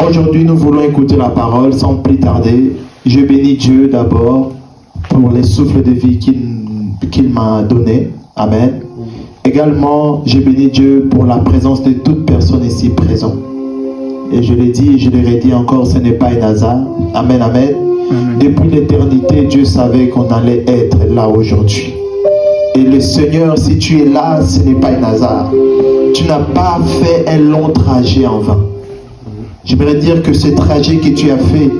Aujourd'hui, nous voulons écouter la parole sans plus tarder. Je bénis Dieu d'abord pour les souffles de vie qu'il m'a donné. Amen. Également, je bénis Dieu pour la présence de toute personne ici présente. Et je l'ai dit et je le redis encore, ce n'est pas un hasard. Amen, amen. Depuis l'éternité, Dieu savait qu'on allait être là aujourd'hui. Et le Seigneur, si tu es là, ce n'est pas un hasard. Tu n'as pas fait un long trajet en vain. J'aimerais dire que ce trajet que tu as fait,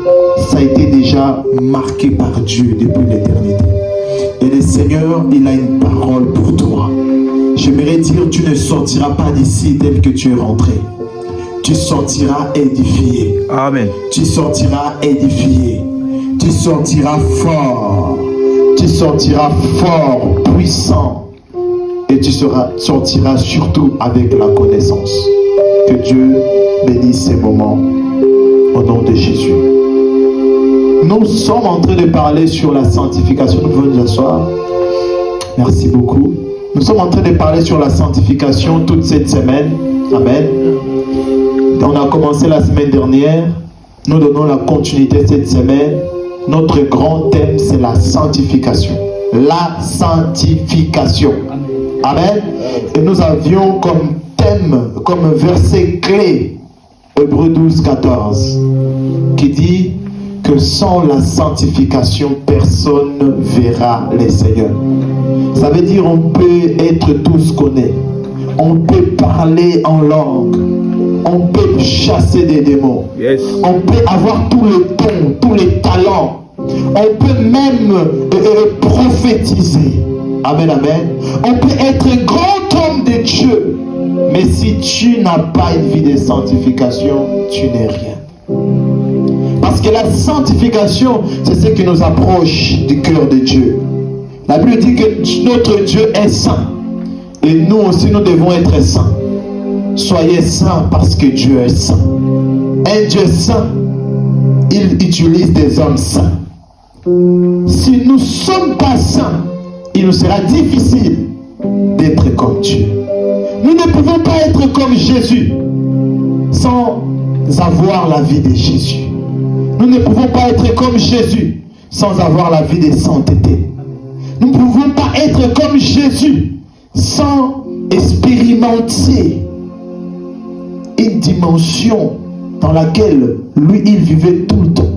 ça a été déjà marqué par Dieu depuis l'éternité. Et le Seigneur, il a une parole pour toi. J'aimerais dire, tu ne sortiras pas d'ici tel que tu es rentré. Tu sortiras édifié. Amen. Tu sortiras édifié. Tu sortiras fort. Tu sortiras fort, puissant. Et tu sortiras surtout avec la connaissance. Que Dieu bénisse ces moments au nom de Jésus. Nous sommes en train de parler sur la sanctification. Nous pouvons nous asseoir. Merci beaucoup. Nous sommes en train de parler sur la sanctification toute cette semaine. Amen. On a commencé la semaine dernière. Nous donnons la continuité cette semaine. Notre grand thème, c'est la sanctification. La sanctification. Amen. Et nous avions comme thème, comme verset clé, Hébreux 12, 14, qui dit que sans la sanctification, personne ne verra le Seigneur. Ça veut dire on peut être tout ce qu'on est. On peut parler en langue. On peut chasser des démons. Yes. On peut avoir tous les dons, tous les talents. On peut même prophétiser. Amen, amen. On peut être un grand homme de Dieu. Mais si tu n'as pas une vie de sanctification, tu n'es rien. Parce que la sanctification, c'est ce qui nous approche du cœur de Dieu. La Bible dit que notre Dieu est saint. Et nous aussi, nous devons être saints. Soyez saints parce que Dieu est saint. Un Dieu saint, il utilise des hommes saints. Si nous ne sommes pas saints, il nous sera difficile d'être comme Dieu. Nous ne pouvons pas être comme Jésus sans avoir la vie de Jésus. Nous ne pouvons pas être comme Jésus sans avoir la vie de sainteté. Nous ne pouvons pas être comme Jésus sans expérimenter une dimension dans laquelle lui, il vivait tout le temps.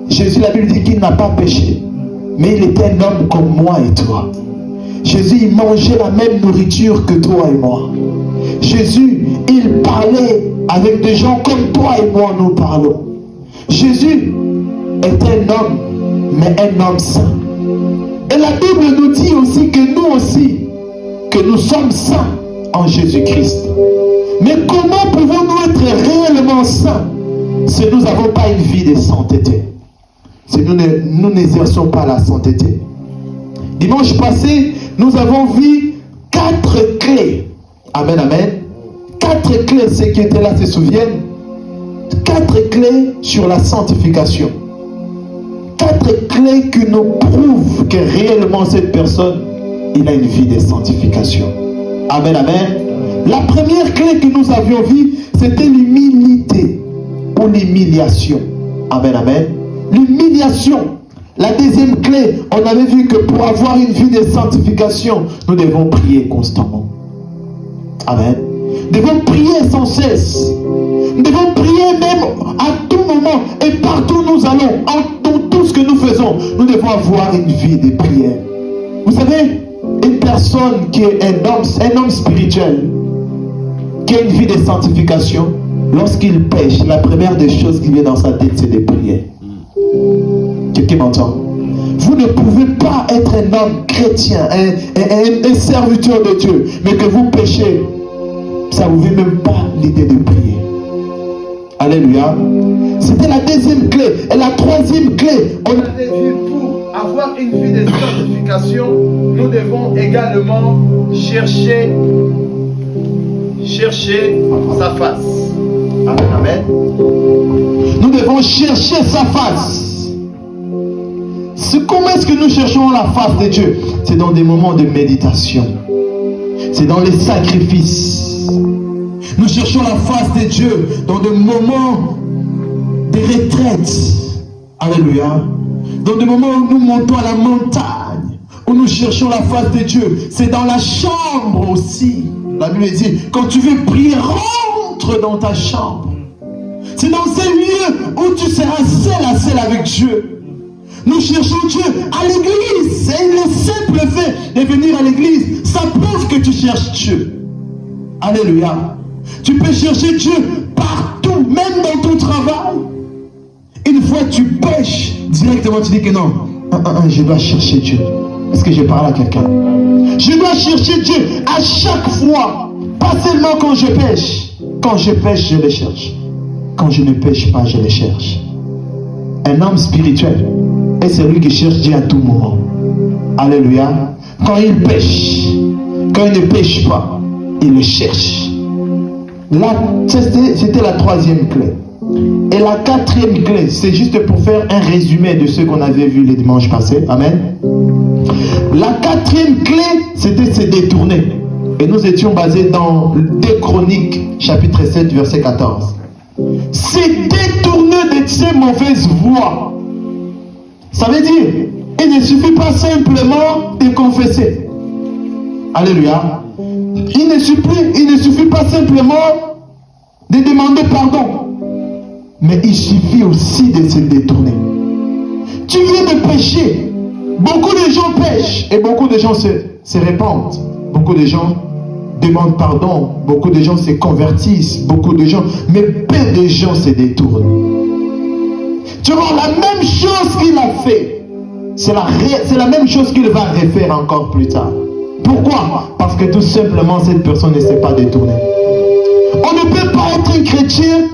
Jésus, la Bible dit qu'il n'a pas péché, mais il était un homme comme moi et toi. Jésus, il mangeait la même nourriture que toi et moi. Jésus, il parlait avec des gens comme toi et moi nous parlons. Jésus est un homme, mais un homme saint. Et la Bible nous dit aussi, que nous sommes saints en Jésus-Christ. Mais comment pouvons-nous être réellement saints si nous n'avons pas une vie de sainteté? Si nous n'exerçons pas la sainteté. Dimanche passé, nous avons vu 4 clés. Amen, amen. 4 clés, ceux qui étaient là se souviennent. 4 clés sur la sanctification. 4 clés qui nous prouvent que réellement cette personne, il a une vie de sanctification. Amen, amen. La première clé que nous avions vue, c'était l'humilité ou l'humiliation. Amen, amen. L'humiliation. La deuxième clé, on avait vu que pour avoir une vie de sanctification, nous devons prier constamment. Amen. Nous devons prier sans cesse. Nous devons prier même à tout moment et partout où nous allons, dans tout ce que nous faisons, nous devons avoir une vie de prière. Vous savez, une personne qui est un homme spirituel, qui a une vie de sanctification, lorsqu'il pêche, la première des choses qui vient dans sa tête, c'est de prier. Quelqu'un m'entend? Vous ne pouvez pas être un homme chrétien, un serviteur de Dieu, mais que vous péchez, ça ne vous vient même pas l'idée de prier. Alléluia. C'était la deuxième clé. Et la troisième clé, on avait vu pour avoir une vie de sanctification, nous devons également chercher sa face. Amen, amen. Nous devons chercher sa face. Comment est-ce que nous cherchons la face de Dieu? C'est dans des moments de méditation. C'est dans les sacrifices. Nous cherchons la face de Dieu dans des moments des retraites. Alléluia. Dans des moments où nous montons à la montagne, où nous cherchons la face de Dieu, c'est dans la chambre aussi. La Bible dit, quand tu veux prier, rentre dans ta chambre. C'est dans ces lieux où tu seras seul avec Dieu. Nous cherchons Dieu à l'église. Et le simple fait de venir à l'église, ça prouve que tu cherches Dieu. Alléluia. Tu peux chercher Dieu partout, même dans ton travail. Une fois tu pêches, directement tu dis que non, je dois chercher Dieu. Est-ce que je parle à quelqu'un? Je dois chercher Dieu à chaque fois. Pas seulement quand je pêche. Quand je pêche, je le cherche. Quand je ne pêche pas, je le cherche. Un homme spirituel est celui qui cherche Dieu à tout moment. Alléluia. Quand il pêche, quand il ne pêche pas, il le cherche. Là, c'était la troisième clé. Et la quatrième clé, c'est juste pour faire un résumé de ce qu'on avait vu les dimanches passés. Amen. La quatrième clé, c'était se détourner. Et nous étions basés dans 2 Chroniques, chapitre 7, verset 14. Se détourner de ces mauvaises voies. Ça veut dire, il ne suffit pas simplement de confesser. Alléluia. Il ne suffit pas simplement de demander pardon. Mais il suffit aussi de se détourner. Tu viens de pécher. Beaucoup de gens pêchent et beaucoup de gens se répandent. Beaucoup de gens demandent pardon. Beaucoup de gens se convertissent. Beaucoup de gens, mais peu de gens se détournent. Tu vois, la même chose qu'il a fait, c'est la même chose qu'il va refaire encore plus tard. Pourquoi? Parce que tout simplement cette personne ne s'est pas détournée. On ne peut pas être un chrétien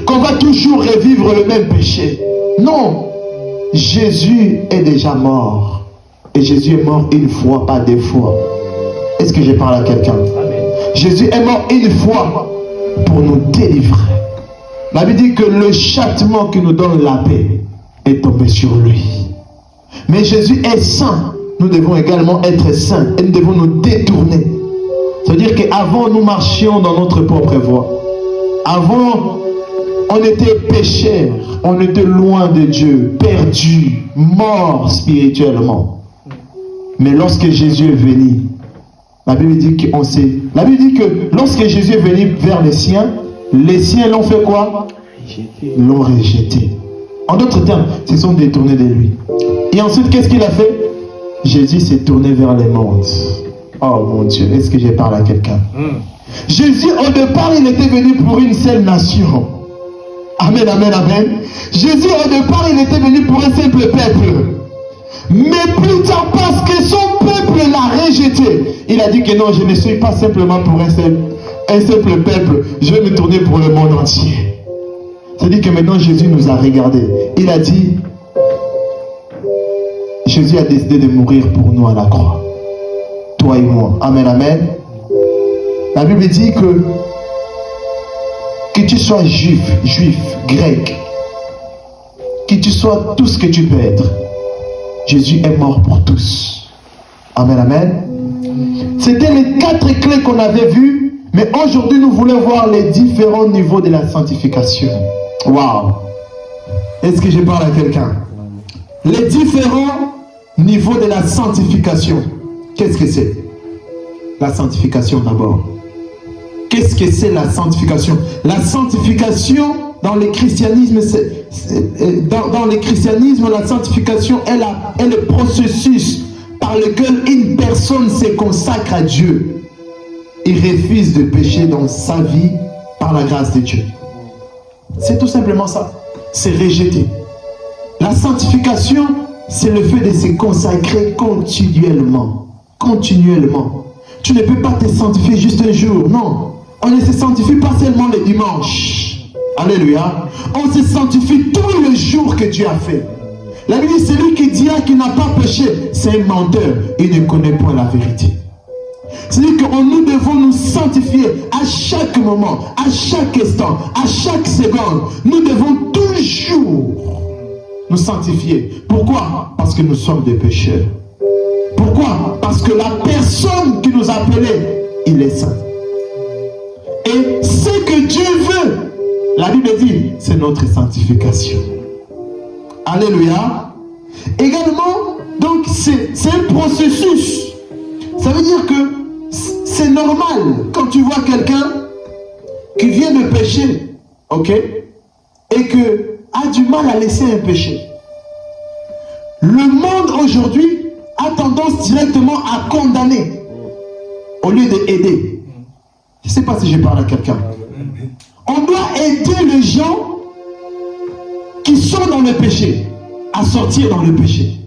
qu'on va toujours revivre le même péché. Non. Jésus est déjà mort. Et Jésus est mort une fois, pas 2 fois. Est-ce que je parle à quelqu'un? Jésus est mort une fois pour nous délivrer. La Bible dit que le châtiment qui nous donne la paix est tombé sur lui. Mais Jésus est saint. Nous devons également être saints. Et nous devons nous détourner. C'est-à-dire qu'avant, nous marchions dans notre propre voie. Avant, on était pécheurs. On était loin de Dieu, perdus, morts spirituellement. Mais lorsque Jésus est venu, la Bible dit que lorsque Jésus est venu vers les siens l'ont fait quoi? L'ont rejeté. En d'autres termes, ils se sont détournés de lui. Et ensuite, qu'est-ce qu'il a fait? Jésus s'est tourné vers les mondes. Oh mon Dieu, est-ce que je parle à quelqu'un? Jésus, au départ, il était venu pour une seule nation. Amen, amen, amen. Jésus, au départ, il était venu pour un simple peuple. Mais plus tard, parce que son peuple l'a rejeté, il a dit que non, je ne suis pas simplement pour un simple peuple, je vais me tourner pour le monde entier. C'est-à-dire que maintenant Jésus nous a regardés. Il a dit, Jésus a décidé de mourir pour nous à la croix. Toi et moi. Amen, amen. La Bible dit que tu sois juif, grec, que tu sois tout ce que tu peux être. Jésus est mort pour tous. Amen, amen. C'était les 4 clés qu'on avait vues, mais aujourd'hui nous voulons voir les différents niveaux de la sanctification. Waouh! Est-ce que je parle à quelqu'un? Les différents niveaux de la sanctification. Qu'est-ce que c'est? La sanctification d'abord. Qu'est-ce que c'est la sanctification? La sanctification dans le christianisme, dans le christianisme, la sanctification est le processus par lequel une personne se consacre à Dieu. Il refuse de pécher dans sa vie par la grâce de Dieu. C'est tout simplement ça. C'est rejeter. La sanctification, c'est le fait de se consacrer continuellement. Continuellement. Tu ne peux pas te sanctifier juste un jour. Non. On ne se sanctifie pas seulement le dimanche. Alléluia. On se sanctifie tous les jours que Dieu a fait. La Bible dit, celui qui dira qu'il n'a pas péché, c'est un menteur. Il ne connaît pas la vérité. C'est-à-dire que nous devons nous sanctifier à chaque moment, à chaque instant, à chaque seconde. Nous devons toujours nous sanctifier. Pourquoi? Parce que nous sommes des pécheurs. Pourquoi? Parce que la personne qui nous a appelés, il est saint. Et ce que Dieu veut, La Bible dit, c'est notre sanctification. Alléluia. Également, donc c'est un processus. Ça veut dire que c'est normal quand tu vois quelqu'un qui vient de pécher, ok, et que a du mal à laisser un péché. Le monde aujourd'hui a tendance directement à condamner au lieu d'aider. Je ne sais pas si je parle à quelqu'un. On doit aider les gens qui sont dans le péché à sortir dans le péché.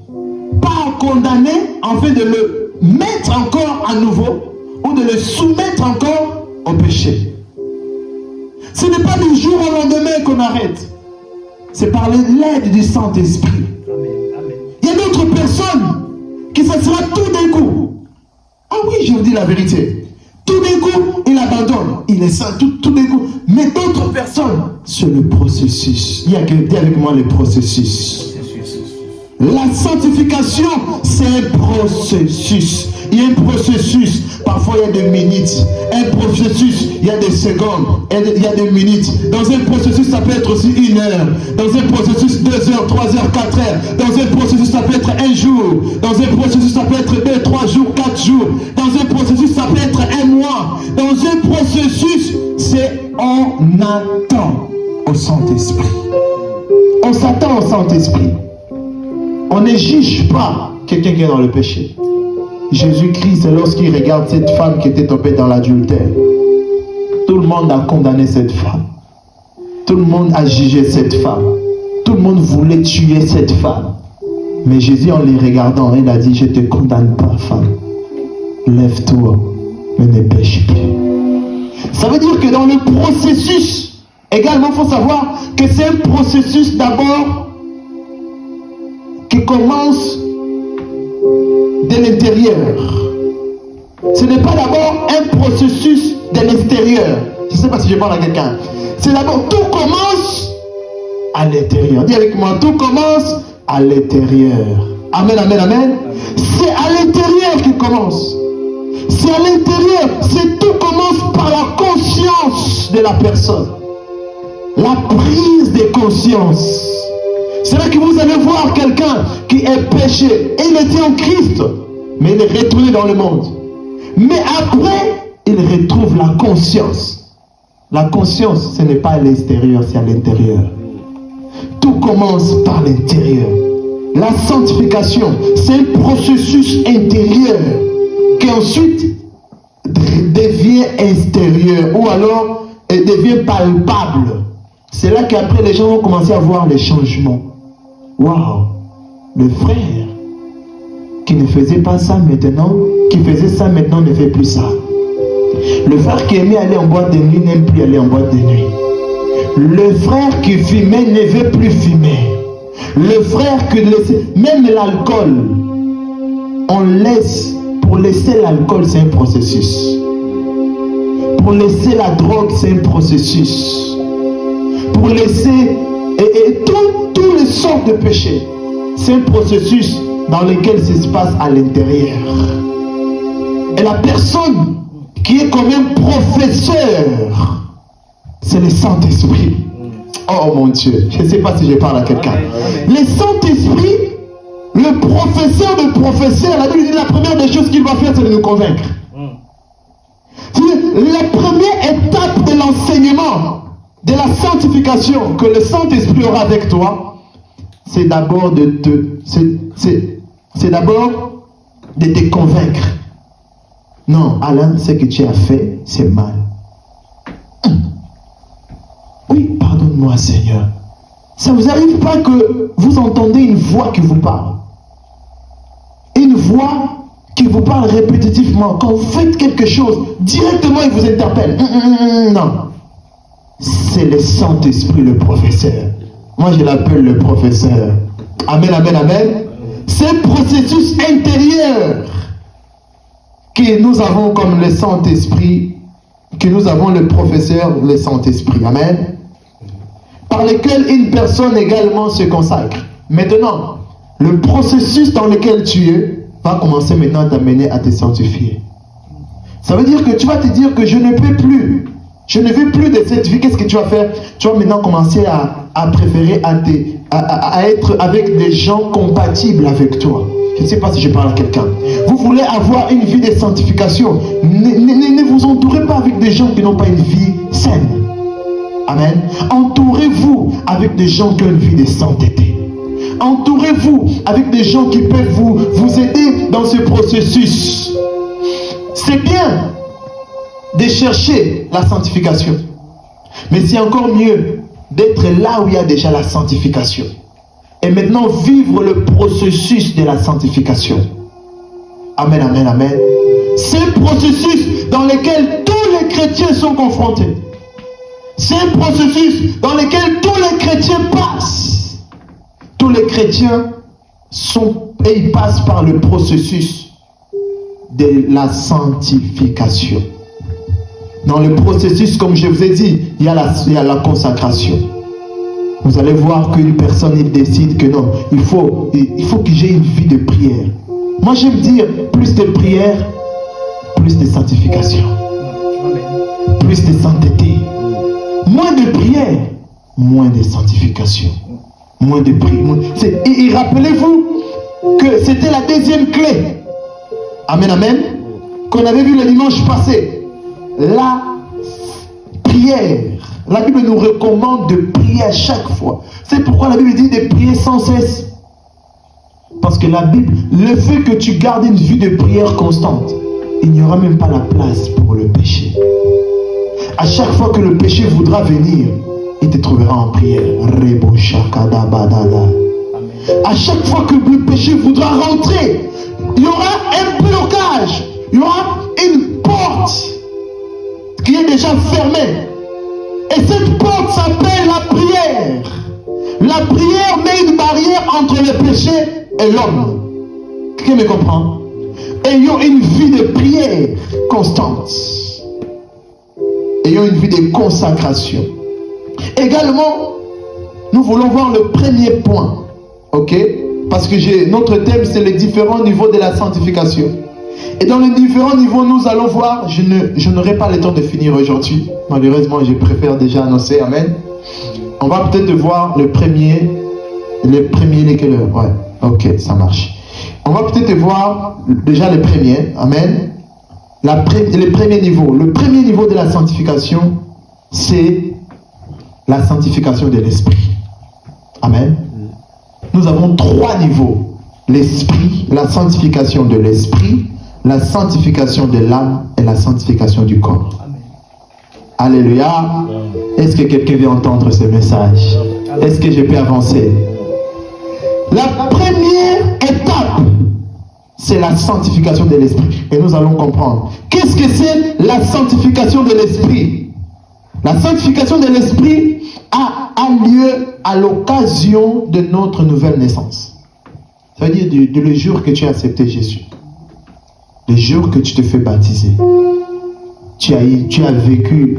Pas à condamner en fait de le mettre encore à nouveau ou de le soumettre encore au péché. Ce n'est pas du jour au lendemain qu'on arrête. C'est par l'aide du Saint-Esprit. Il y a d'autres personnes qui ça sera tout d'un coup. Ah oui, je vous dis la vérité. Tout d'un coup, il abandonne. Il est saint tout d'un coup. Mais d'autres personnes, c'est le processus. Il y a quelqu'un avec moi le processus. La sanctification, c'est un processus. Il y a un processus. Parfois, il y a des minutes. Un processus, il y a des secondes. Il y a des minutes. Dans un processus, ça peut être aussi 1 heure. Dans un processus, 2 heures, 3 heures, 4 heures. Dans un processus, ça peut être 1 jour. Dans un processus, ça peut être 2, 3 jours, 4 jours. Dans un processus, ça peut être 1 mois. Dans un processus, c'est on attend au Saint-Esprit. On s'attend au Saint-Esprit. On ne juge pas quelqu'un qui est dans le péché. Jésus-Christ, lorsqu'il regarde cette femme qui était tombée dans l'adultère, tout le monde a condamné cette femme. Tout le monde a jugé cette femme. Tout le monde voulait tuer cette femme. Mais Jésus, en les regardant, il a dit, je ne te condamne pas, femme. Lève-toi, mais ne pêche plus. Ça veut dire que dans le processus, également, il faut savoir que c'est un processus d'abord qui commence de l'intérieur. Ce n'est pas d'abord un processus de l'extérieur. Je ne sais pas si je parle à quelqu'un. C'est d'abord, tout commence à l'intérieur. Dis avec moi, tout commence à l'intérieur. Amen, amen, amen. C'est à l'intérieur qu'il commence. C'est à l'intérieur. Tout commence par la conscience de la personne. La prise de conscience. C'est là que vous allez voir quelqu'un qui est péché. Et il était en Christ, mais il est retourné dans le monde. Mais après, il retrouve la conscience. La conscience, ce n'est pas à l'extérieur, c'est à l'intérieur. Tout commence par l'intérieur. La sanctification, c'est un processus intérieur qui ensuite devient extérieur ou alors devient palpable. C'est là qu'après les gens vont commencer à voir les changements. Waouh! Le frère qui ne faisait pas ça maintenant, qui faisait ça maintenant ne fait plus ça. Le frère qui aimait aller en boîte de nuit n'aime plus aller en boîte de nuit. Le frère qui fumait ne veut plus fumer. Le frère qui laissait, même l'alcool, on laisse. Pour laisser l'alcool, c'est un processus. Pour laisser la drogue, c'est un processus. Pour laisser toutes les sortes de péchés, c'est un processus dans lequel ça se passe à l'intérieur. Et la personne qui est comme un professeur, c'est le Saint-Esprit. Oh mon Dieu, je ne sais pas si je parle à quelqu'un. Le Saint-Esprit, le professeur de professeur, la Bible dit la première des choses qu'il va faire, c'est de nous convaincre. La première étape de l'enseignement, de la sanctification que le Saint-Esprit aura avec toi, c'est d'abord de te convaincre. Non, Alain, ce que tu as fait, c'est mal. Oui, pardonne-moi, Seigneur. Ça ne vous arrive pas que vous entendez une voix qui vous parle? Une voix qui vous parle répétitivement. Quand vous faites quelque chose, directement il vous interpelle. Non. C'est le Saint-Esprit, le professeur. Moi, je l'appelle le professeur. Amen, amen, amen. C'est un processus intérieur que nous avons comme le Saint-Esprit, que nous avons le professeur, le Saint-Esprit. Amen. Par lequel une personne également se consacre. Maintenant, le processus dans lequel tu es va commencer maintenant à t'amener à te sanctifier. Ça veut dire que tu vas te dire que je ne peux plus Je ne veux plus de cette vie. Qu'est-ce que tu vas faire? Tu vas maintenant commencer à préférer à être avec des gens compatibles avec toi. Je ne sais pas si je parle à quelqu'un. Vous voulez avoir une vie de sanctification. Ne vous entourez pas avec des gens qui n'ont pas une vie saine. Amen. Entourez-vous avec des gens qui ont une vie de sainteté. Entourez-vous avec des gens qui peuvent vous aider dans ce processus. C'est bien de chercher la sanctification. Mais c'est encore mieux d'être là où il y a déjà la sanctification. Et maintenant vivre le processus de la sanctification. Amen, amen, amen. C'est un processus dans lequel tous les chrétiens sont confrontés. C'est un processus dans lequel tous les chrétiens passent. Tous les chrétiens ils passent par le processus de la sanctification. Dans le processus, comme je vous ai dit, il y a la consacration. Vous allez voir qu'une personne, il décide que non, il faut que j'ai une vie de prière. Moi, j'aime dire, plus de prière, plus de sanctification. Plus de sainteté. Moins de prière, moins de sanctification. Moins de prière. Et rappelez-vous que c'était la deuxième clé. Amen, amen. Qu'on avait vu le dimanche passé. La prière. La Bible nous recommande de prier à chaque fois. C'est pourquoi la Bible dit de prier sans cesse. Parce que la Bible, le fait que tu gardes une vie de prière constante, il n'y aura même pas la place pour le péché. À chaque fois que le péché voudra venir, il te trouvera en prière. À chaque fois que le péché voudra rentrer, il y aura un blocage. Il y aura une porte qui est déjà fermée. Et cette porte s'appelle la prière. La prière met une barrière entre le péché et l'homme. Qui me comprend? Ayons une vie de prière constante. Ayons une vie de consacration. Également, nous voulons voir le premier point. Ok? Parce que notre thème, c'est les différents niveaux de la sanctification. Et dans les différents niveaux, nous allons voir, je n'aurai pas le temps de finir aujourd'hui. Malheureusement, je préfère déjà annoncer. Amen. On va peut-être voir le premier, lesquels. Ouais, ok, ça marche. On va peut-être voir déjà les premiers. Amen. Les premiers niveaux. Le premier niveau de la sanctification, c'est la sanctification de l'esprit. Amen. Nous avons 3 niveaux. L'esprit, la sanctification de l'esprit, la sanctification de l'âme et la sanctification du corps. Amen. Alléluia. Est-ce que quelqu'un veut entendre ce message? Est-ce que je peux avancer? La première étape, c'est la sanctification de l'esprit. Et nous allons comprendre. Qu'est-ce que c'est la sanctification de l'esprit? La sanctification de l'esprit a lieu à l'occasion de notre nouvelle naissance. Ça veut dire le jour que tu as accepté Jésus. Le jour que tu te fais baptiser. Tu as vécu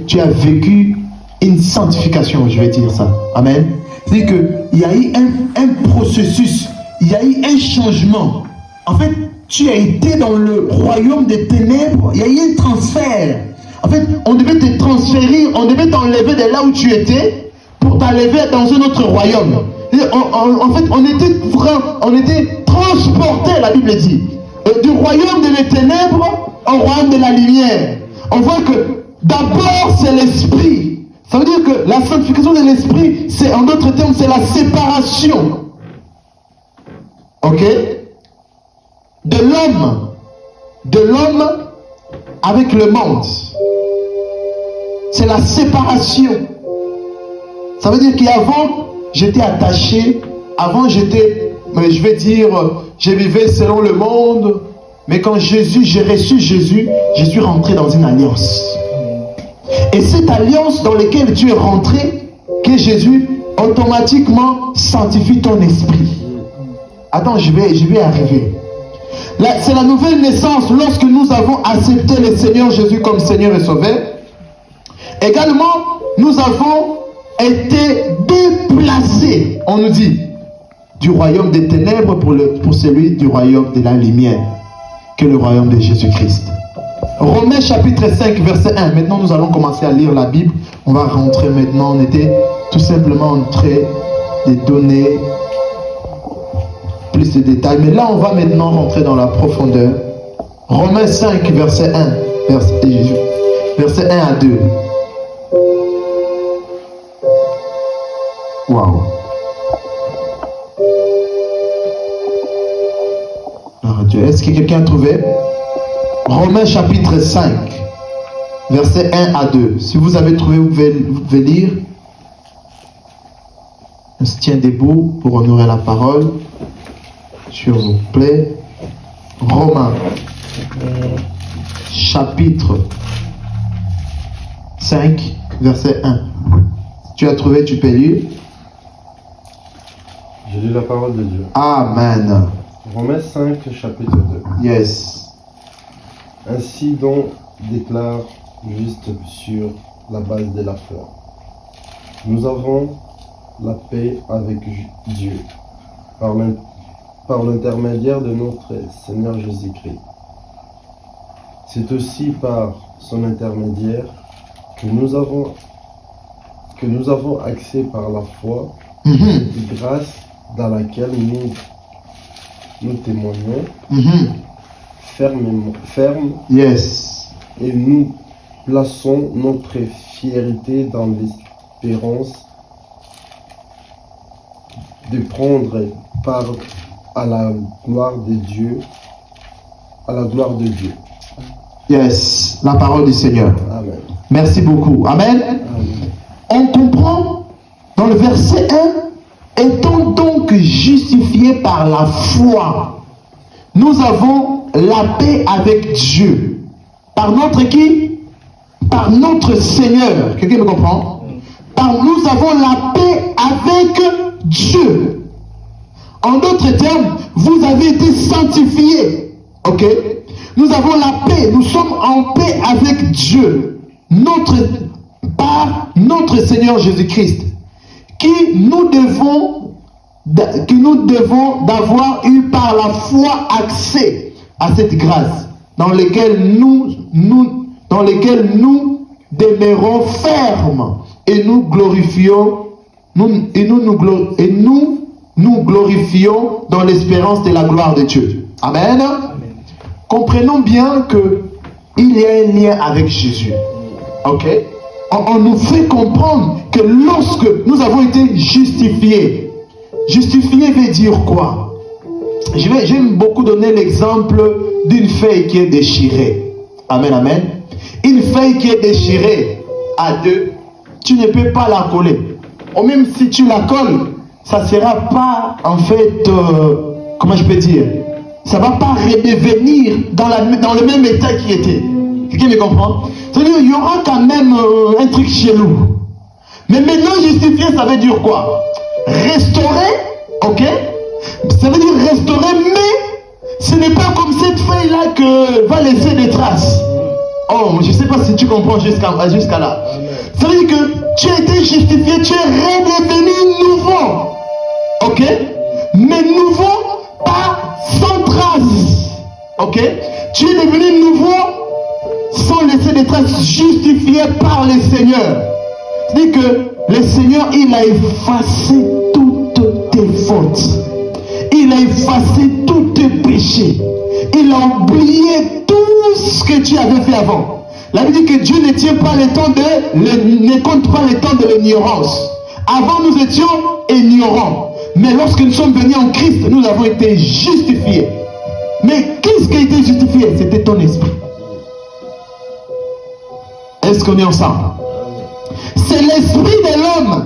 tu as vécu une sanctification, je vais dire ça. Amen. C'est qu'il y a eu un processus, il y a eu un changement. En fait, tu as été dans le royaume des ténèbres, il y a eu un transfert. En fait, on devait te transférer, on devait t'enlever de là où tu étais pour t'enlever dans un autre royaume. En fait, on était transporté, la Bible dit, du royaume des ténèbres au royaume de la lumière. On voit que d'abord c'est l'esprit. Ça veut dire que la sanctification de l'esprit, c'est en d'autres termes, c'est la séparation. Ok? De l'homme avec le monde. C'est la séparation. Ça veut dire qu'avant, j'étais attaché. Avant, je vivais selon le monde. Mais quand j'ai reçu Jésus, je suis rentré dans une alliance. Et cette alliance dans laquelle tu es rentré, que Jésus automatiquement sanctifie ton esprit. Attends, je vais arriver. C'est la nouvelle naissance lorsque nous avons accepté le Seigneur Jésus comme Seigneur et Sauveur. Également, nous avons été déplacés, on nous dit, du royaume des ténèbres pour celui du royaume de la lumière, que le royaume de Jésus-Christ. Romains chapitre 5, verset 1. Maintenant, nous allons commencer à lire la Bible. On va rentrer maintenant. On était tout simplement en train de donner plus de détails. Mais là, on va maintenant rentrer dans la profondeur. Romains 5, verset 1. Verset 1 à 2. Waouh. Est-ce que quelqu'un a trouvé? Romains chapitre 5, verset 1 à 2. Si vous avez trouvé, vous pouvez lire. On se tient debout pour honorer la parole. S'il vous plaît. Romains chapitre 5, verset 1. Si tu as trouvé, tu peux lire. J'ai lu la parole de Dieu. Amen. Romains 5, chapitre 2. Yes. Ainsi donc déclare juste sur la base de la foi. Nous avons la paix avec Dieu par l'intermédiaire de notre Seigneur Jésus-Christ. C'est aussi par son intermédiaire que nous avons accès par la foi à cette grâce dans laquelle nous témoignons ferme Yes. et nous plaçons notre fierté dans l'espérance de prendre part à la gloire de Dieu, Yes. La parole du Seigneur. Amen. Merci beaucoup. Amen. Amen. On comprend dans le verset 1, étant donc justifiés par la foi, nous avons la paix avec Dieu. Par notre qui? Par notre Seigneur. Quelqu'un me comprend? Nous avons la paix avec Dieu. En d'autres termes, vous avez été sanctifiés. Ok? Nous avons la paix. Nous sommes en paix avec Dieu. Par notre Seigneur Jésus-Christ. Qui nous devons d'avoir eu par la foi accès à cette grâce dans laquelle nous demeurons fermes et nous glorifions nous glorifions dans l'espérance de la gloire de Dieu. Amen. Amen. Comprenons bien que il y a un lien avec Jésus. Ok? On nous fait comprendre que lorsque nous avons été justifiés, justifié veut dire quoi? J'aime beaucoup donner l'exemple d'une feuille qui est déchirée. Amen, amen. Une feuille qui est déchirée à deux, tu ne peux pas la coller. Ou même si tu la colles, ça ne sera pas en fait, comment je peux dire, ça ne va pas redevenir dans le même état qui était. Quelqu'un me comprend? C'est-à-dire il y aura quand même un truc chelou. Mais maintenant justifié, ça veut dire quoi? Restaurer, ok? Ça veut dire restaurer, mais ce n'est pas comme cette feuille-là que va laisser des traces. Oh, je ne sais pas si tu comprends jusqu'à là. Ça veut dire que tu as été justifié, tu es redevenu nouveau. Ok? Mais nouveau, pas sans traces. Ok? Tu es devenu nouveau sans laisser des traces, justifié par le Seigneur. C'est-à-dire que le Seigneur, il a effacé toutes tes fautes. Il a effacé tous tes péchés. Il a oublié tout ce que tu avais fait avant. La Bible dit que Dieu ne tient pas le temps ne compte pas le temps de l'ignorance. Avant, nous étions ignorants. Mais lorsque nous sommes venus en Christ, nous avons été justifiés. Mais qu'est-ce qui a été justifié? C'était ton esprit. Est-ce qu'on est ensemble? C'est l'esprit de l'homme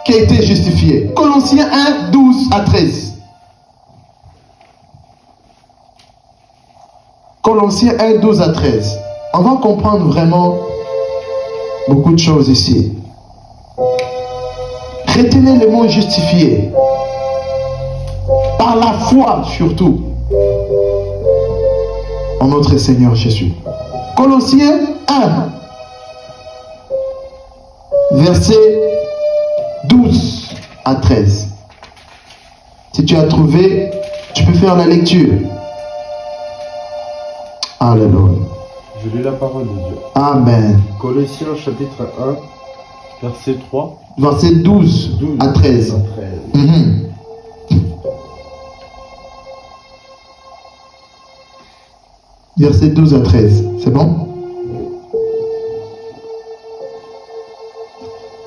qui a été justifié. Colossiens 1, 12 à 13. Colossiens 1, 12 à 13. On va comprendre vraiment beaucoup de choses ici. Retenez le mot justifié. Par la foi surtout. En notre Seigneur Jésus. Colossiens 1. Verset 12 à 13. Si tu as trouvé, tu peux faire la lecture. Alléluia. Je lis la parole de Dieu. Amen. Colossiens chapitre 1, verset 3. Verset 12 à 13. Mhm. Verset 12 à 13. C'est bon?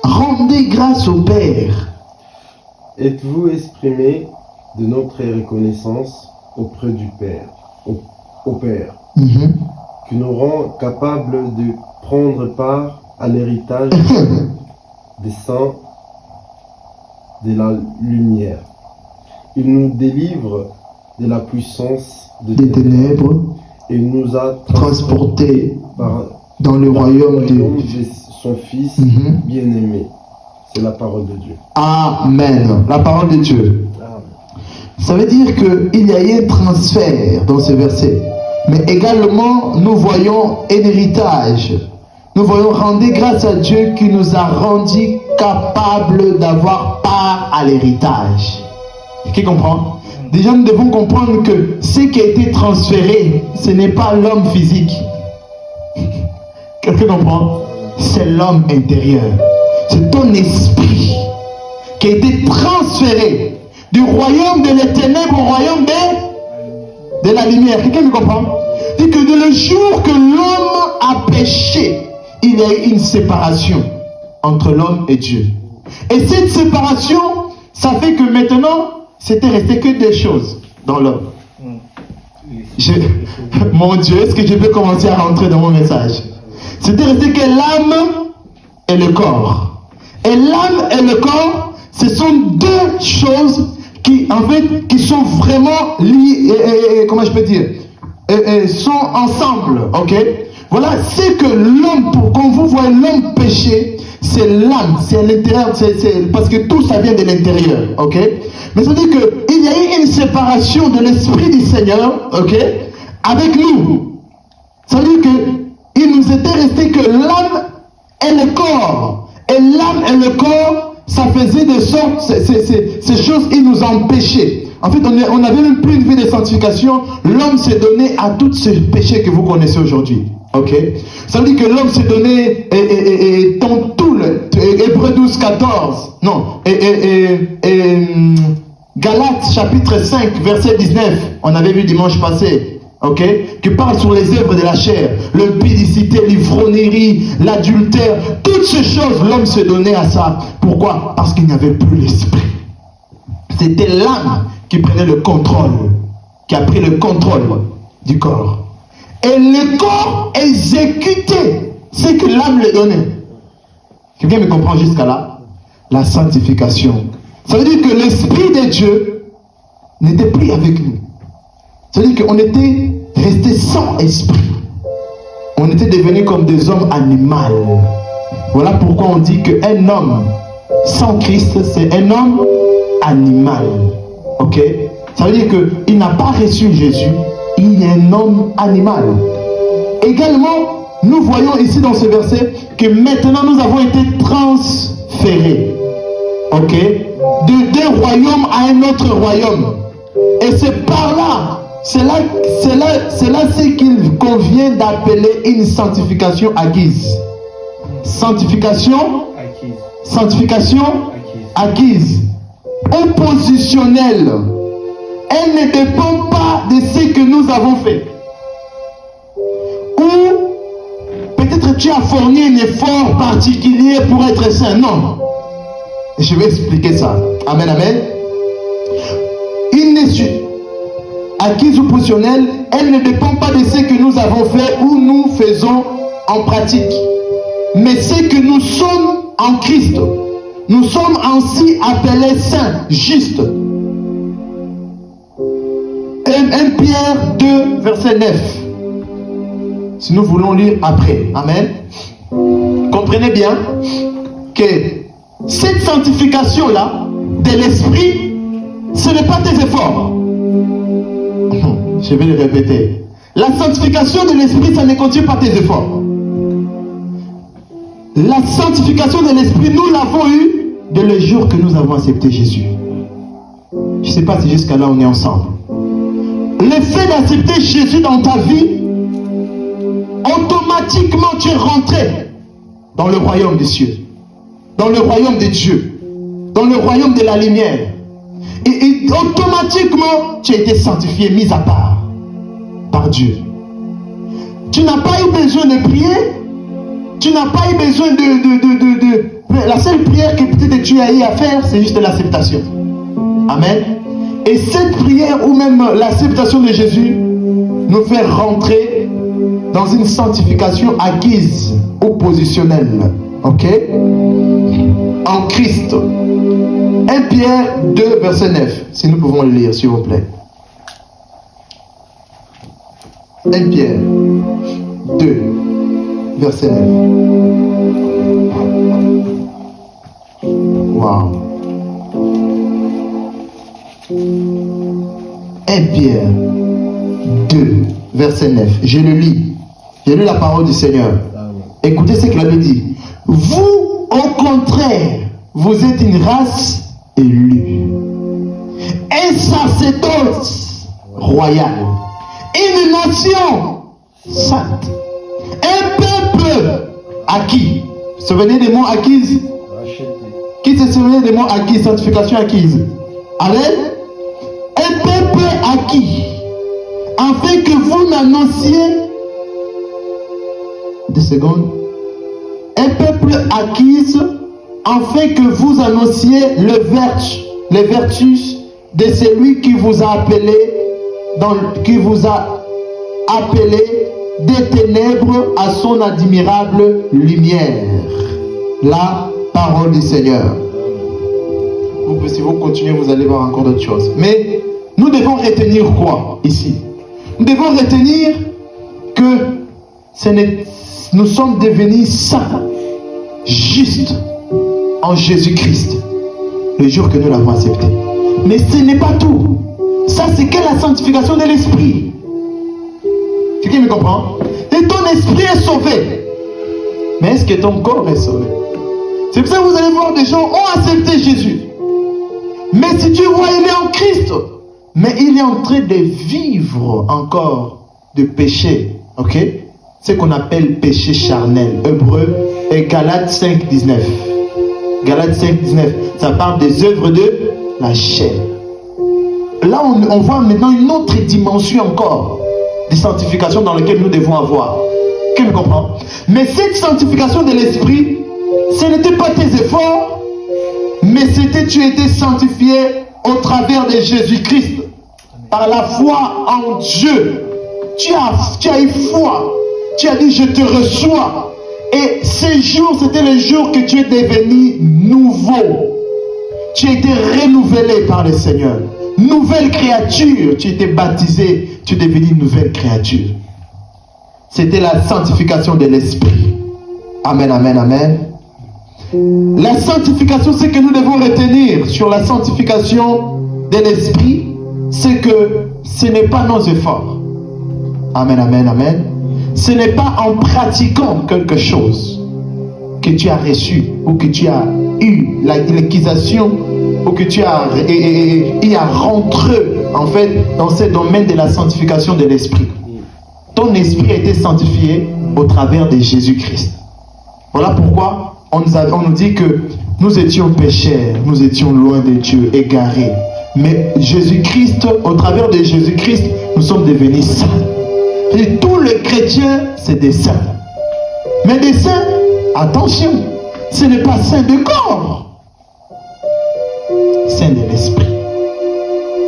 Rendez grâce au Père. Êtes-vous exprimé de notre reconnaissance auprès du Père, au Père, Mhm. qui nous rend capables de prendre part à l'héritage des saints de la lumière. Il nous délivre de la puissance Des des ténèbres ténèbres, et nous a transportés par dans le royaume de... de son Fils Mhm. bien-aimé. C'est la parole de Dieu. Amen. La parole de Dieu. Ça veut dire qu'il y a eu un transfert dans ce verset. Mais également, nous voyons un héritage. Nous voyons rendre grâce à Dieu qui nous a rendus capables d'avoir part à l'héritage. Qui comprend? Déjà, nous devons comprendre que ce qui a été transféré, ce n'est pas l'homme physique. Quelqu'un comprend? C'est l'homme intérieur. C'est ton esprit qui a été transféré du royaume de les ténèbres au royaume de la lumière. Quelqu'un me comprend? Dit que de le jour que l'homme a péché, il y a eu une séparation entre l'homme et Dieu. Et cette séparation, ça fait que maintenant, c'était resté que deux choses dans l'homme. Mon Dieu, est-ce que je peux commencer à rentrer dans mon message? C'était resté que l'âme et le corps. Et l'âme et le corps, ce sont deux choses qui, en fait, qui sont vraiment liées, comment je peux dire, sont ensemble, ok? Voilà, c'est que l'homme, quand vous voyez l'homme pécher, c'est l'âme, c'est à l'intérieur, parce que tout ça vient de l'intérieur, ok? Mais ça veut dire qu'il y a eu une séparation de l'Esprit du Seigneur, ok? Avec nous. Ça veut dire qu'il nous était resté que l'âme et le corps. Et l'âme et le corps, ça faisait de sorte, ces choses, ils nous empêchaient. En fait, on n'avait même plus une vie de sanctification. L'homme s'est donné à tous ces péchés que vous connaissez aujourd'hui. Ok? Ça veut dire que l'homme s'est donné, dans tout le, Hébreux 12, 14, non, Galates chapitre 5, verset 19, on avait vu dimanche passé. Ok, qui parle sur les œuvres de la chair, l'impudicité, l'ivrognerie, l'adultère, toutes ces choses, l'homme se donnait à ça. Pourquoi? Parce qu'il n'y avait plus l'esprit. C'était l'âme qui prenait le contrôle, qui a pris le contrôle du corps. Et le corps exécutait ce que l'âme lui donnait. Quelqu'un me comprend jusqu'à là? La sanctification. Ça veut dire que l'esprit de Dieu n'était plus avec nous. Ça veut dire qu'on était resté sans esprit. On était devenus comme des hommes animaux. Voilà pourquoi on dit qu'un homme sans Christ, c'est un homme animal. Ok? Ça veut dire qu'il n'a pas reçu Jésus, il est un homme animal. Également, nous voyons ici dans ce verset que maintenant nous avons été transférés. Ok? D'un royaume à un autre royaume. Et c'est par là. C'est là ce qu'il convient d'appeler une sanctification acquise. Sanctification acquise. Oppositionnelle. Elle ne dépend pas de ce que nous avons fait. Ou peut-être tu as fourni un effort particulier pour être saint. Non. Je vais expliquer ça. Amen, amen. Acquise ou positionnelle, elle ne dépend pas de ce que nous avons fait ou nous faisons en pratique. Mais ce que nous sommes en Christ. Nous sommes ainsi appelés saints, justes. 1 Pierre 2, verset 9. Si nous voulons lire après. Amen. Comprenez bien que cette sanctification-là de l'esprit, ce n'est pas tes efforts. Je vais le répéter. La sanctification de l'esprit, ça ne contient pas tes efforts. La sanctification de l'esprit, nous l'avons eue dès le jour que nous avons accepté Jésus. Je ne sais pas si jusqu'à là on est ensemble. Le fait d'accepter Jésus dans ta vie, on automatiquement tu es rentré dans le royaume des cieux, dans le royaume de Dieu, dans le royaume de la lumière. Et automatiquement, tu as été sanctifié, mis à part par Dieu. Tu n'as pas eu besoin de prier. Tu n'as pas eu besoin de... La seule prière que peut-être tu as eu à faire, c'est juste l'acceptation. Amen. Et cette prière, ou même l'acceptation de Jésus, nous fait rentrer dans une sanctification acquise ou positionnelle. Ok? En Christ. 1 Pierre 2, verset 9. Si nous pouvons le lire, s'il vous plaît. 1 Pierre 2, verset 9. Wow. 1 Pierre 2, verset 9. Je le lis. J'ai lu la parole du Seigneur. Écoutez ce qu'il avait dit. Vous, au contraire, vous êtes une race élue, un sacerdoce royal, une nation sainte, un peuple acquis. Souvenez des mots acquis. Qui se souvient des mots acquis, sanctification acquise? Amen. Un peuple acquis, afin que vous n'annonciez. 2 secondes. Un peuple acquis, afin que vous annonciez les vertus de celui qui vous a appelé, des ténèbres à son admirable lumière. La parole du Seigneur. Si vous continuez, vous allez voir encore d'autres choses. Mais nous devons retenir quoi ici? Nous devons retenir que nous sommes devenus saints, justes en Jésus-Christ, le jour que nous l'avons accepté. Mais ce n'est pas tout. Ça, c'est que la sanctification de l'esprit. Quelqu'un me comprend? Et ton esprit est sauvé. Mais est-ce que ton corps est sauvé? C'est pour ça que vous allez voir des gens ont accepté Jésus. Mais si tu vois, il est en Christ. Mais il est en train de vivre encore de péché. Ok? Ce qu'on appelle péché charnel. Hébreu et Galates 5, 19. Galates 5, 19. Ça parle des œuvres de la chair. Là, on voit maintenant une autre dimension encore de sanctification dans laquelle nous devons avoir. Qui me comprend? Mais cette sanctification de l'esprit, ce n'était pas tes efforts, mais c'était tu étais sanctifié au travers de Jésus-Christ. Par la foi en Dieu. Tu as eu foi. Tu as dit je te reçois. Et ces jours, c'était le jour que tu es devenu nouveau. Tu as été renouvelé par le Seigneur. Nouvelle créature. Tu étais baptisé. Tu es devenu une nouvelle créature. C'était la sanctification de l'esprit. Amen, amen, amen. La sanctification, ce que nous devons retenir sur la sanctification de l'esprit, c'est que ce n'est pas nos efforts. Amen, amen, amen. Ce n'est pas en pratiquant quelque chose que tu as reçu ou que tu as eu l'acquisition ou que tu as rentré en fait dans ce domaine de la sanctification de l'esprit. Ton esprit a été sanctifié au travers de Jésus-Christ. Voilà pourquoi on nous dit que nous étions pécheurs, nous étions loin de Dieu, égarés. Mais Jésus-Christ, au travers de Jésus-Christ, nous sommes devenus saints. Et tous les chrétiens, c'est des saints. Mais des saints, attention, ce n'est pas saint de corps, saint de l'esprit.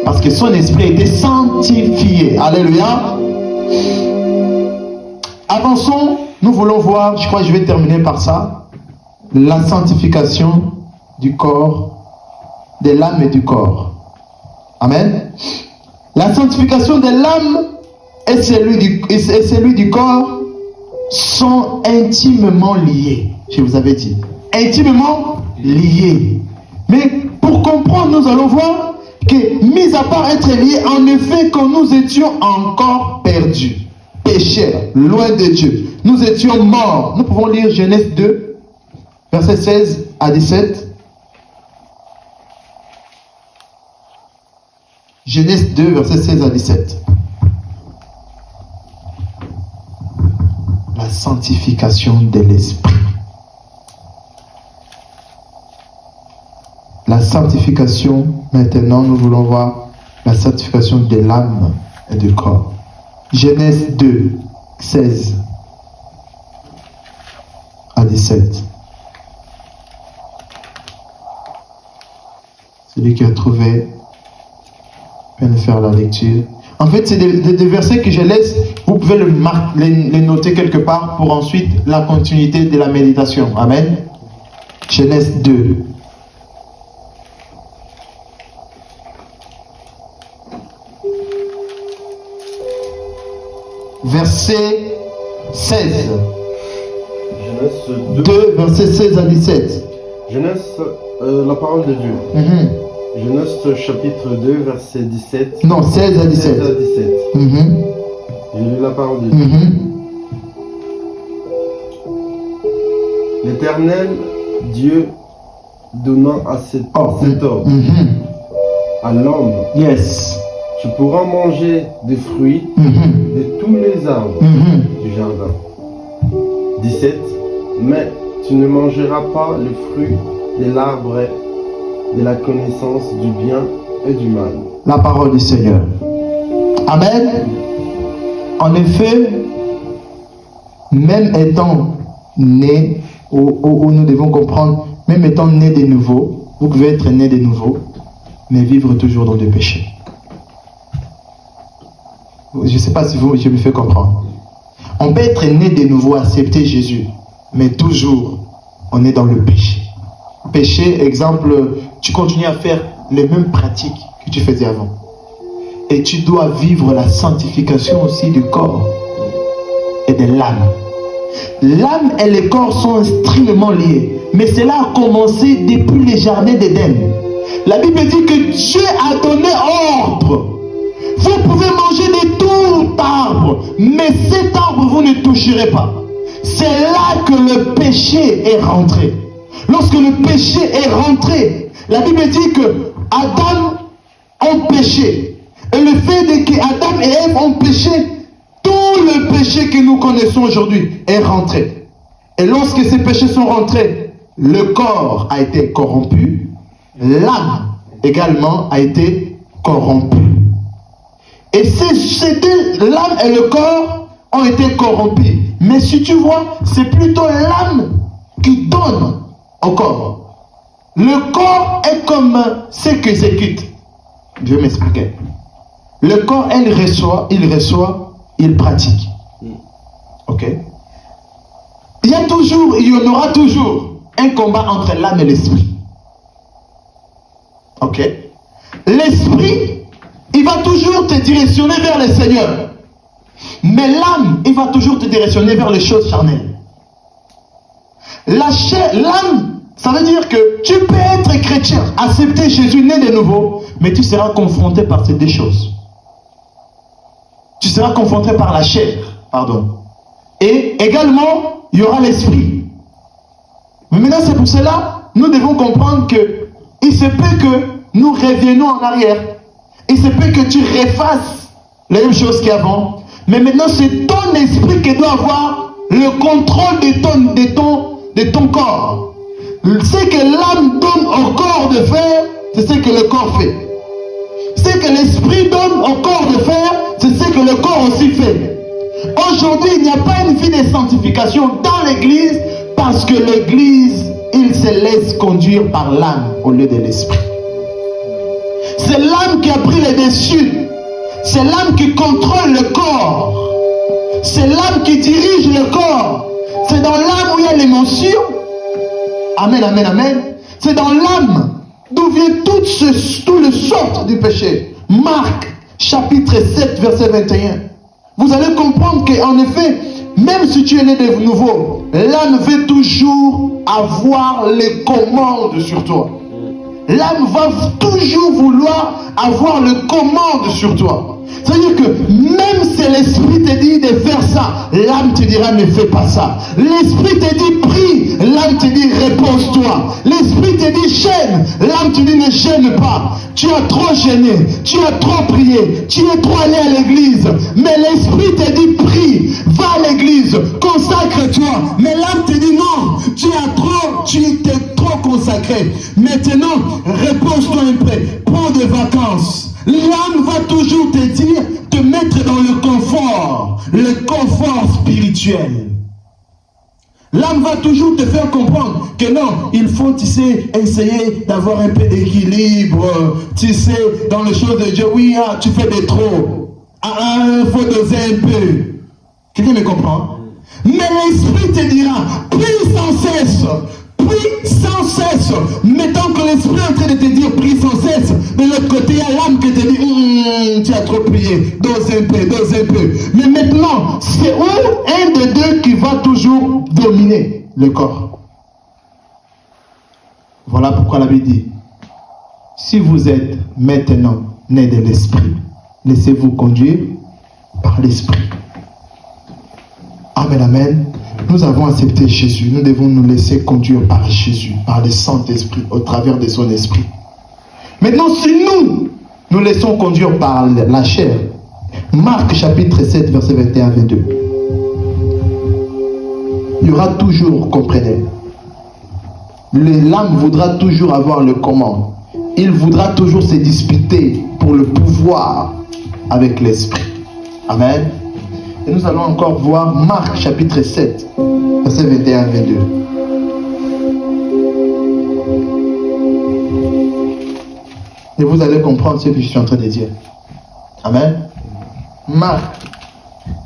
Parce que son esprit a été sanctifié. Alléluia. Avançons, nous voulons voir, je crois que je vais terminer par ça, la sanctification du corps, de l'âme et du corps. Amen. La sanctification de l'âme et celui du corps sont intimement liés. Je vous avais dit. Intimement liés. Mais pour comprendre, nous allons voir que, mis à part être liés, en effet, quand nous étions encore perdus, pécheurs, loin de Dieu, nous étions morts. Nous pouvons lire Genèse 2, versets 16 à 17. Genèse 2, versets 16 à 17. La la sanctification de l'esprit. La sanctification, maintenant, nous voulons voir la sanctification de l'âme et du corps. Genèse 2, 16 à 17. Celui qui a trouvé peut nous faire la lecture. En fait, c'est des versets que je laisse. Vous pouvez les noter quelque part pour ensuite la continuité de la méditation. Amen. Genèse 2. Verset 16. Genèse 2, verset 16 à 17. Genèse, la parole de Dieu. Genèse chapitre 2, verset 17. Non, 16 à 17. 16 à 17. Je lis la parole de Dieu. L'Éternel Dieu donna à cet ordre à l'homme. Yes. Tu pourras manger des fruits de tous les arbres du jardin. 17. Mais tu ne mangeras pas le fruit de l'arbre de la connaissance du bien et du mal. La parole du Seigneur. Amen. En effet, même étant né, où nous devons comprendre, même étant né de nouveau, vous pouvez être né de nouveau, mais vivre toujours dans le péché. Je ne sais pas si je me fais comprendre. On peut être né de nouveau, accepter Jésus, mais toujours, on est dans le péché. Péché, exemple, tu continues à faire les mêmes pratiques que tu faisais avant. Et tu dois vivre la sanctification aussi du corps et de l'âme. L'âme et le corps sont extrêmement liés. Mais cela a commencé depuis les jardins d'Éden. La Bible dit que Dieu a donné ordre. Vous pouvez manger de tout arbre, mais cet arbre, vous ne toucherez pas. C'est là que le péché est rentré. Lorsque le péché est rentré, la Bible dit que Adam a péché. Et le fait que Adam et Ève ont péché, tout le péché que nous connaissons aujourd'hui est rentré. Et lorsque ces péchés sont rentrés, le corps a été corrompu, l'âme également a été corrompue. Et c'était l'âme et le corps ont été corrompus. Mais si tu vois, c'est plutôt l'âme qui donne au corps. Le corps est comme ce qu'exécute. Je vais m'expliquer. Le corps, il reçoit, il pratique. Ok? Il y en aura toujours un combat entre l'âme et l'esprit. Ok? L'esprit, il va toujours te directionner vers le Seigneur. Mais l'âme, il va toujours te directionner vers les choses charnelles. La chair, l'âme, ça veut dire que tu peux être chrétien, accepter Jésus né de nouveau, mais tu seras confronté par ces deux choses. Tu seras confronté par la chair, pardon. Et également, il y aura l'esprit. Mais maintenant, c'est pour cela, nous devons comprendre que il se peut que nous reviennons en arrière. Il se peut que tu refasses les mêmes choses qu'avant. Mais maintenant, c'est ton esprit qui doit avoir le contrôle de ton corps. Ce que l'âme donne au corps de faire, c'est ce que le corps fait. Ce que l'esprit donne au corps de faire, c'est ce que le corps aussi fait. Aujourd'hui, il n'y a pas une vie de sanctification dans l'église parce que l'église, il se laisse conduire par l'âme au lieu de l'esprit. C'est l'âme qui a pris le dessus. C'est l'âme qui contrôle le corps. C'est l'âme qui dirige le corps. C'est dans l'âme où il y a l'émotion. Amen, amen, amen. C'est dans l'âme d'où vient tout le sort du péché. Marc, chapitre 7, verset 21. Vous allez comprendre qu'en effet, même si tu es né de nouveau, l'âme veut toujours avoir les commandes sur toi. L'âme va toujours vouloir avoir le commande sur toi. C'est-à-dire que même si l'esprit te dit de faire ça, l'âme te dira ne fais pas ça. L'esprit te dit prie, l'âme te dit repose-toi. L'esprit te dit gêne. L'âme te dit ne gêne pas. Tu as trop gêné, tu as trop prié, tu es trop allé à l'église. Mais l'esprit te dit prie, va à l'église, consacre-toi. Mais l'âme te dit non, tu t'es trop consacré. Maintenant, repose-toi un peu, prends des vacances. L'âme va toujours te dire, te mettre dans le confort spirituel. L'âme va toujours te faire comprendre que non, il faut, tu sais, essayer d'avoir un peu d'équilibre, tu sais, dans les choses de Dieu. Oui, tu fais des trop. Il faut doser un peu. Quelqu'un me comprend? Mais l'esprit te dira, prie sans cesse. Prie sans cesse. Mettons que l'esprit est en train de te dire prie sans cesse. De l'autre côté, il y a l'âme qui te dit tu as trop prié. Dose un peu. Mais maintenant, c'est où un des deux qui va toujours dominer le corps. Voilà pourquoi la Bible dit si vous êtes maintenant né de l'esprit, laissez-vous conduire par l'esprit. Amen, amen. Nous avons accepté Jésus. Nous devons nous laisser conduire par Jésus, par le Saint-Esprit, au travers de son esprit. Maintenant, si nous laissons conduire par la chair, Marc chapitre 7, verset 21-22. Il y aura toujours, comprenez, l'âme voudra toujours avoir le commande. Il voudra toujours se disputer pour le pouvoir avec l'esprit. Amen. Et nous allons encore voir Marc chapitre 7, verset 21-22. Et vous allez comprendre ce que je suis en train de dire. Amen. Marc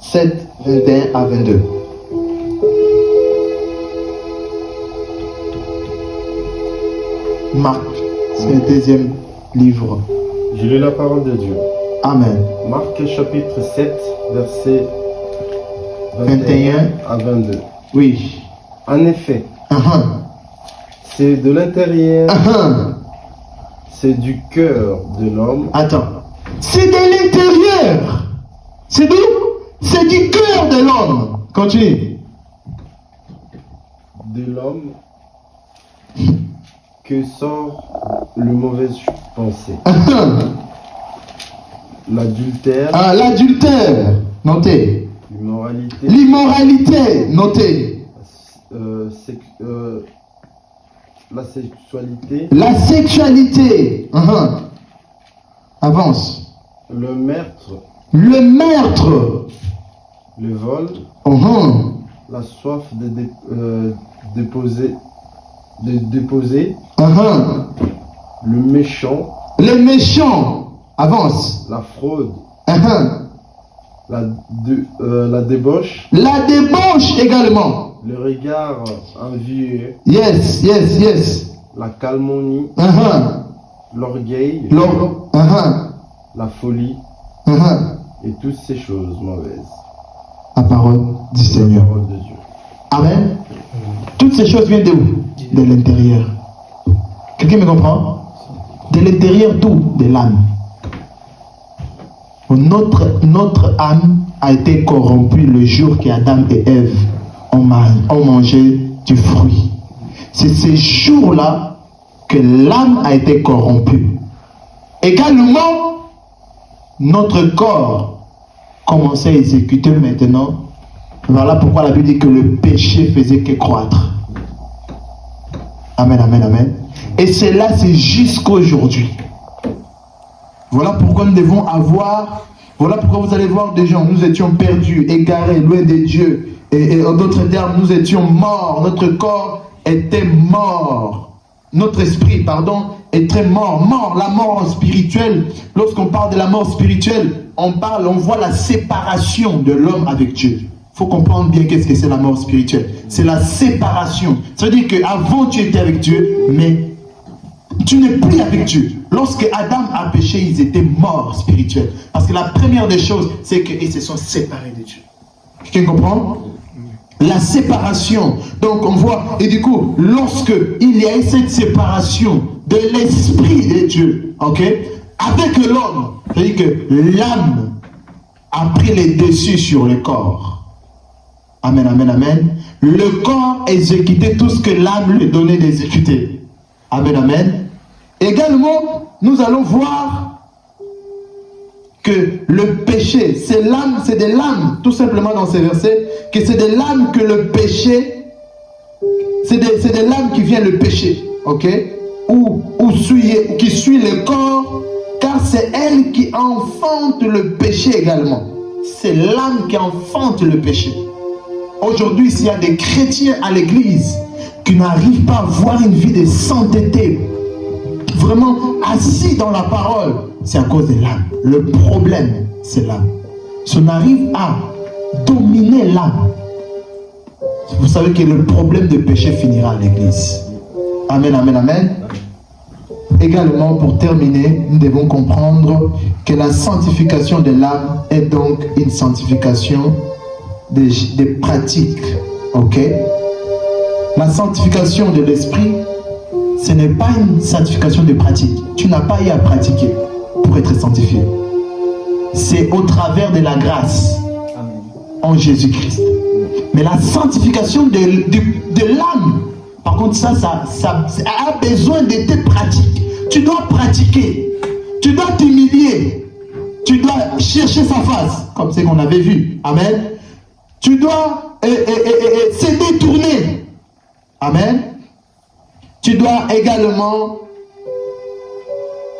7, 21-22. Marc, c'est le deuxième livre. Je lis la parole de Dieu. Amen. Marc chapitre 7, verset 21 à 22. Oui. En effet, c'est de l'intérieur, c'est du cœur de l'homme. Attends. C'est de l'intérieur. C'est d'où? C'est du cœur de l'homme. Continue. De l'homme que sort le mauvais pensée. L'adultère. L'adultère. Notez. L'immoralité. L'immoralité. Notez. La sexualité. La sexualité. Avance. Le meurtre. Le meurtre. Le vol. La soif de déposer. Le méchant. Les méchants. Avance. La fraude. La débauche. La débauche également. Le regard envieux. Yes. La calomnie. L'orgueil. La folie. Et toutes ces choses mauvaises. La parole du Seigneur. La parole de Dieu. Amen. Toutes ces choses viennent de où? De l'intérieur. Quelqu'un me comprend? De l'intérieur d'où? De l'âme. Notre âme a été corrompue le jour qu'Adam et Ève ont mangé du fruit. C'est ces jours-là que l'âme a été corrompue. Également, notre corps commençait à exécuter maintenant. Voilà pourquoi la Bible dit que le péché faisait que croître. Amen. Et cela, c'est jusqu'aujourd'hui. Voilà pourquoi nous devons avoir, voilà pourquoi vous allez voir des gens, nous étions perdus, égarés, loin de Dieu. Et en d'autres termes, nous étions morts, notre corps était mort. Notre esprit, était mort. La mort spirituelle, lorsqu'on parle de la mort spirituelle, on voit la séparation de l'homme avec Dieu. Il faut comprendre bien qu'est-ce que c'est la mort spirituelle. C'est la séparation. Ça veut dire qu'avant tu étais avec Dieu, mais tu n'es plus avec Dieu. Lorsque Adam a péché, ils étaient morts spirituels. Parce que la première des choses, c'est qu'ils se sont séparés de Dieu. Quelqu'un comprend? La séparation. Donc on voit, et du coup, lorsque il y a eu cette séparation de l'esprit de Dieu, avec l'homme, c'est-à-dire que l'âme a pris les dessus sur le corps. Amen. Le corps exécutait tout ce que l'âme lui donnait d'exécuter. Amen, amen. Également, nous allons voir que le péché, c'est l'âme, c'est des lames, tout simplement dans ces versets, que c'est des lames que le péché, c'est des lames qui viennent le péché, ok? Qui suit le corps, car c'est elle qui enfante le péché également. C'est l'âme qui enfante le péché. Aujourd'hui, s'il y a des chrétiens à l'église qui n'arrivent pas à avoir une vie de sainteté, vraiment assis dans la parole, c'est à cause de l'âme. Le problème, c'est l'âme. Si on arrive à dominer l'âme, vous savez que le problème de péché finira à l'église. Amen, amen, amen. Également, pour terminer, nous devons comprendre que la sanctification de l'âme est donc une sanctification des pratiques. Ok? La sanctification de l'esprit, ce n'est pas une sanctification de pratique. Tu n'as pas eu à pratiquer pour être sanctifié. C'est au travers de la grâce en Jésus-Christ. Mais la sanctification de l'âme, par contre, ça a besoin de tes pratiques. Tu dois pratiquer. Tu dois t'humilier. Tu dois chercher sa face, comme ce qu'on avait vu. Amen. Tu dois se détourner. Amen. Tu dois également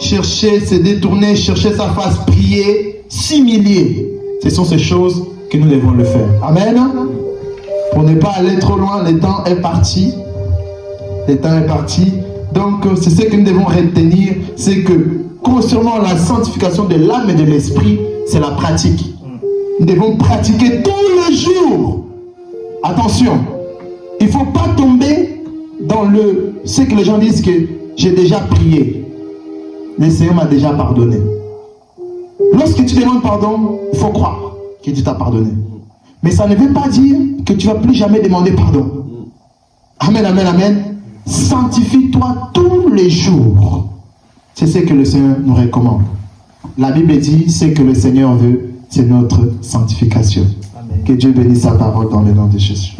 chercher, se détourner, chercher sa face, prier, s'humilier. Ce sont ces choses que nous devons le faire. Amen. Pour ne pas aller trop loin, le temps est parti. Le temps est parti. Donc, c'est ce que nous devons retenir, c'est que concernant la sanctification de l'âme et de l'esprit, c'est la pratique. Nous devons pratiquer tous les jours. Attention, il ne faut pas tomber dans ce que les gens disent que j'ai déjà prié. Le Seigneur m'a déjà pardonné. Lorsque tu demandes pardon, il faut croire que Dieu t'a pardonné. Mais ça ne veut pas dire que tu ne vas plus jamais demander pardon. Amen, amen, amen. Sanctifie-toi tous les jours. C'est ce que le Seigneur nous recommande. La Bible dit, ce que le Seigneur veut, c'est notre sanctification. Amen. Que Dieu bénisse sa parole dans le nom de Jésus.